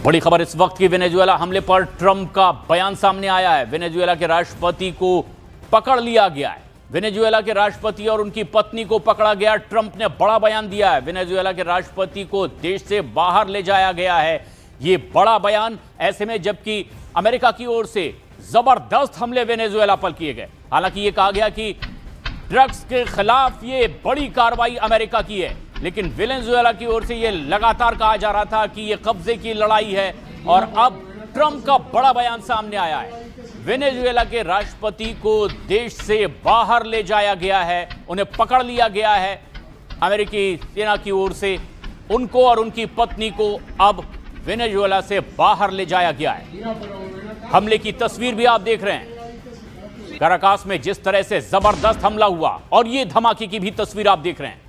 बड़ी खबर इस वक्त की। वेनेजुएला हमले पर ट्रंप का बयान सामने आया है। वेनेजुएला के राष्ट्रपति को पकड़ लिया गया है। वेनेजुएला के राष्ट्रपति और उनकी पत्नी को पकड़ा गया। ट्रंप ने बड़ा बयान दिया है। वेनेजुएला के राष्ट्रपति को देश से बाहर ले जाया गया है। ये बड़ा बयान ऐसे में जबकि अमेरिका की ओर से जबरदस्त हमले वेनेजुएला पर किए गए। हालांकि ये कहा गया कि ड्रग्स के खिलाफ ये बड़ी कार्रवाई अमेरिका की है, लेकिन वेनेजुएला की ओर से ये लगातार कहा जा रहा था कि ये कब्जे की लड़ाई है। और अब ट्रंप का बड़ा बयान सामने आया है। वेनेजुएला के राष्ट्रपति को देश से बाहर ले जाया गया है, उन्हें पकड़ लिया गया है अमेरिकी सेना की ओर से। उनको और उनकी पत्नी को अब वेनेजुएला से बाहर ले जाया गया है। हमले की तस्वीर भी आप देख रहे हैं। काराकास में जिस तरह से जबरदस्त हमला हुआ और ये धमाके की भी तस्वीर आप देख रहे हैं।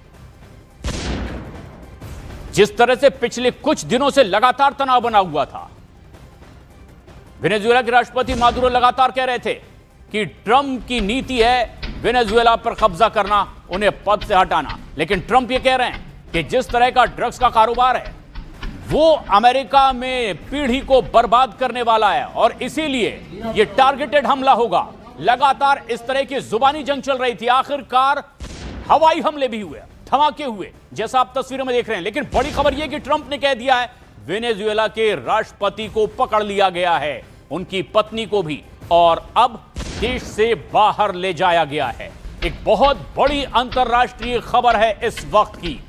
जिस तरह से पिछले कुछ दिनों से लगातार तनाव बना हुआ था। वेनेजुएला के राष्ट्रपति मादुरो लगातार कह रहे थे कि ट्रंप की नीति है वेनेजुएला पर कब्जा करना, उन्हें पद से हटाना। लेकिन ट्रंप ये कह रहे हैं कि जिस तरह का ड्रग्स का कारोबार है वो अमेरिका में पीढ़ी को बर्बाद करने वाला है और इसीलिए ये टारगेटेड हमला होगा। लगातार इस तरह की जुबानी जंग चल रही थी। आखिरकार हवाई हमले भी हुए, धमाके हुए, जैसा आप तस्वीरों में देख रहे हैं। लेकिन बड़ी खबर यह कि ट्रंप ने कह दिया है वेनेजुएला के राष्ट्रपति को पकड़ लिया गया है, उनकी पत्नी को भी, और अब देश से बाहर ले जाया गया है। एक बहुत बड़ी अंतर्राष्ट्रीय खबर है इस वक्त की।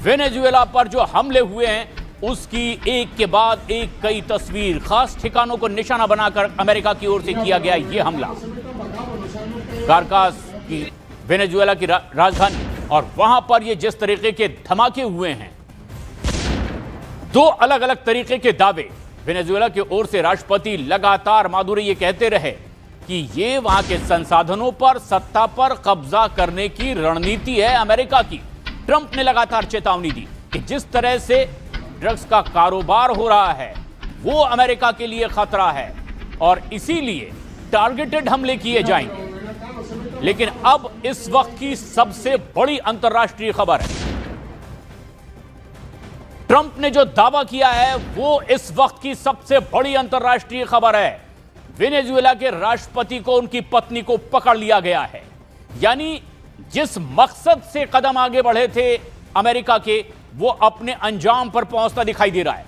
वेनेजुएला पर जो हमले हुए हैं उसकी एक के बाद एक कई तस्वीर, खास ठिकानों को निशाना बनाकर अमेरिका की ओर से किया गया यह हमला। काराकास की वेनेजुएला की राजधानी, और वहां पर ये जिस तरीके के धमाके हुए हैं, दो अलग अलग तरीके के दावे। वेनेजुएला की ओर से राष्ट्रपति लगातार मादुरो ये कहते रहे कि ये वहां के संसाधनों पर, सत्ता पर कब्जा करने की रणनीति है अमेरिका की। ट्रंप ने लगातार चेतावनी दी कि जिस तरह से ड्रग्स का कारोबार हो रहा है वो अमेरिका के लिए खतरा है और इसीलिए टारगेटेड हमले किए जाएंगे। लेकिन अब इस वक्त की सबसे बड़ी अंतर्राष्ट्रीय खबर है, ट्रंप ने जो दावा किया है वो इस वक्त की सबसे बड़ी अंतर्राष्ट्रीय खबर है। वेनेजुएला के राष्ट्रपति को, उनकी पत्नी को पकड़ लिया गया है। यानी जिस मकसद से कदम आगे बढ़े थे अमेरिका के, वो अपने अंजाम पर पहुंचता दिखाई दे रहा है।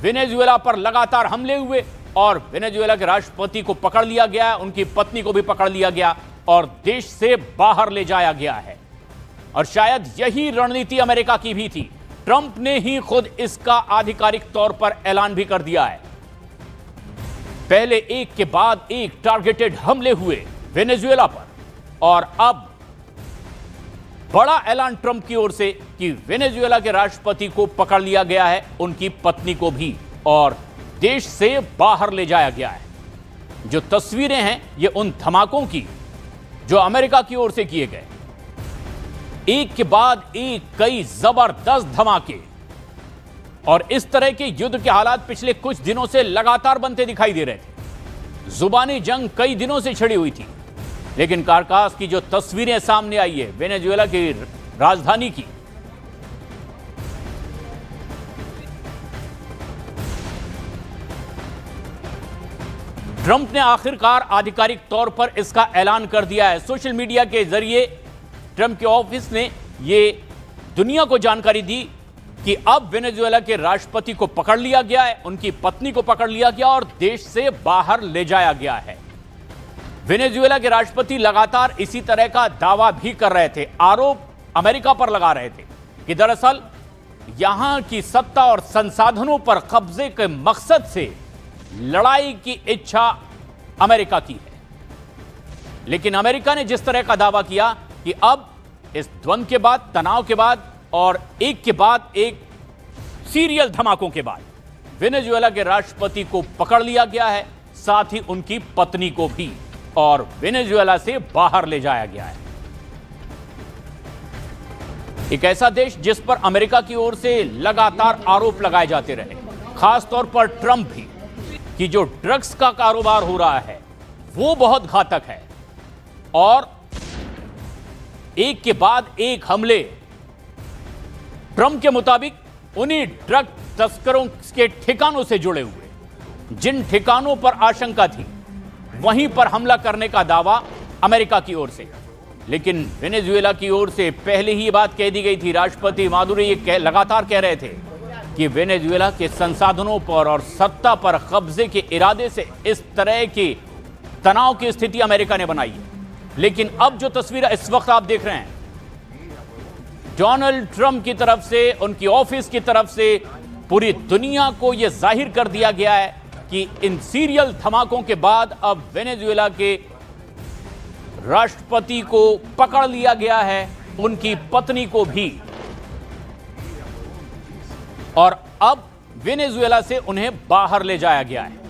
वेनेजुएला पर लगातार हमले हुए और वेनेजुएला के राष्ट्रपति को पकड़ लिया गया, उनकी पत्नी को भी पकड़ लिया गया और देश से बाहर ले जाया गया है। और शायद यही रणनीति अमेरिका की भी थी। ट्रंप ने ही खुद इसका आधिकारिक तौर पर ऐलान भी कर दिया है। पहले एक के बाद एक टारगेटेड हमले हुए वेनेजुएला पर और अब बड़ा ऐलान ट्रंप की ओर से कि वेनेजुएला के राष्ट्रपति को पकड़ लिया गया है, उनकी पत्नी को भी, और देश से बाहर ले जाया गया है। जो तस्वीरें हैं ये उन धमाकों की जो अमेरिका की ओर से किए गए। एक के बाद एक कई जबरदस्त धमाके और इस तरह के युद्ध के हालात पिछले कुछ दिनों से लगातार बनते दिखाई दे रहे थे। जुबानी जंग कई दिनों से छिड़ी हुई थी, लेकिन काराकास की जो तस्वीरें सामने आई है वेनेजुएला की राजधानी की, ट्रंप ने आखिरकार आधिकारिक तौर पर इसका ऐलान कर दिया है। सोशल मीडिया के जरिए ट्रंप के ऑफिस ने ये दुनिया को जानकारी दी कि अब वेनेजुएला के राष्ट्रपति को पकड़ लिया गया है, उनकी पत्नी को पकड़ लिया गया और देश से बाहर ले जाया गया है। वेनेजुएला के राष्ट्रपति लगातार इसी तरह का दावा भी कर रहे थे, आरोप अमेरिका पर लगा रहे थे कि दरअसल यहां की सत्ता और संसाधनों पर कब्जे के मकसद से लड़ाई की इच्छा अमेरिका की है। लेकिन अमेरिका ने जिस तरह का दावा किया कि अब इस द्वंद्व के बाद, तनाव के बाद और एक के बाद एक सीरियल धमाकों के बाद वेनेजुएला के राष्ट्रपति को पकड़ लिया गया है, साथ ही उनकी पत्नी को भी, और वेनेजुएला से बाहर ले जाया गया है। एक ऐसा देश जिस पर अमेरिका की ओर से लगातार आरोप लगाए जाते रहे, खास तौर पर ट्रंप भी, कि जो ड्रग्स का कारोबार हो रहा है वो बहुत घातक है और एक के बाद एक हमले ट्रंप के मुताबिक उन्हीं ड्रग तस्करों के ठिकानों से जुड़े हुए। जिन ठिकानों पर आशंका थी वहीं पर हमला करने का दावा अमेरिका की ओर से, लेकिन वेनेजुएला की ओर से पहले ही ये बात कह दी गई थी। राष्ट्रपति मादुरो ये लगातार कह रहे थे कि वेनेजुएला के संसाधनों पर और सत्ता पर कब्जे के इरादे से इस तरह की तनाव की स्थिति अमेरिका ने बनाई है। लेकिन अब जो तस्वीर इस वक्त आप देख रहे हैं, डोनाल्ड ट्रंप की तरफ से, उनकी ऑफिस की तरफ से पूरी दुनिया को यह जाहिर कर दिया गया है कि इन सीरियल धमाकों के बाद अब वेनेजुएला के राष्ट्रपति को पकड़ लिया गया है, उनकी पत्नी को भी, और अब वेनेजुएला से उन्हें बाहर ले जाया गया है।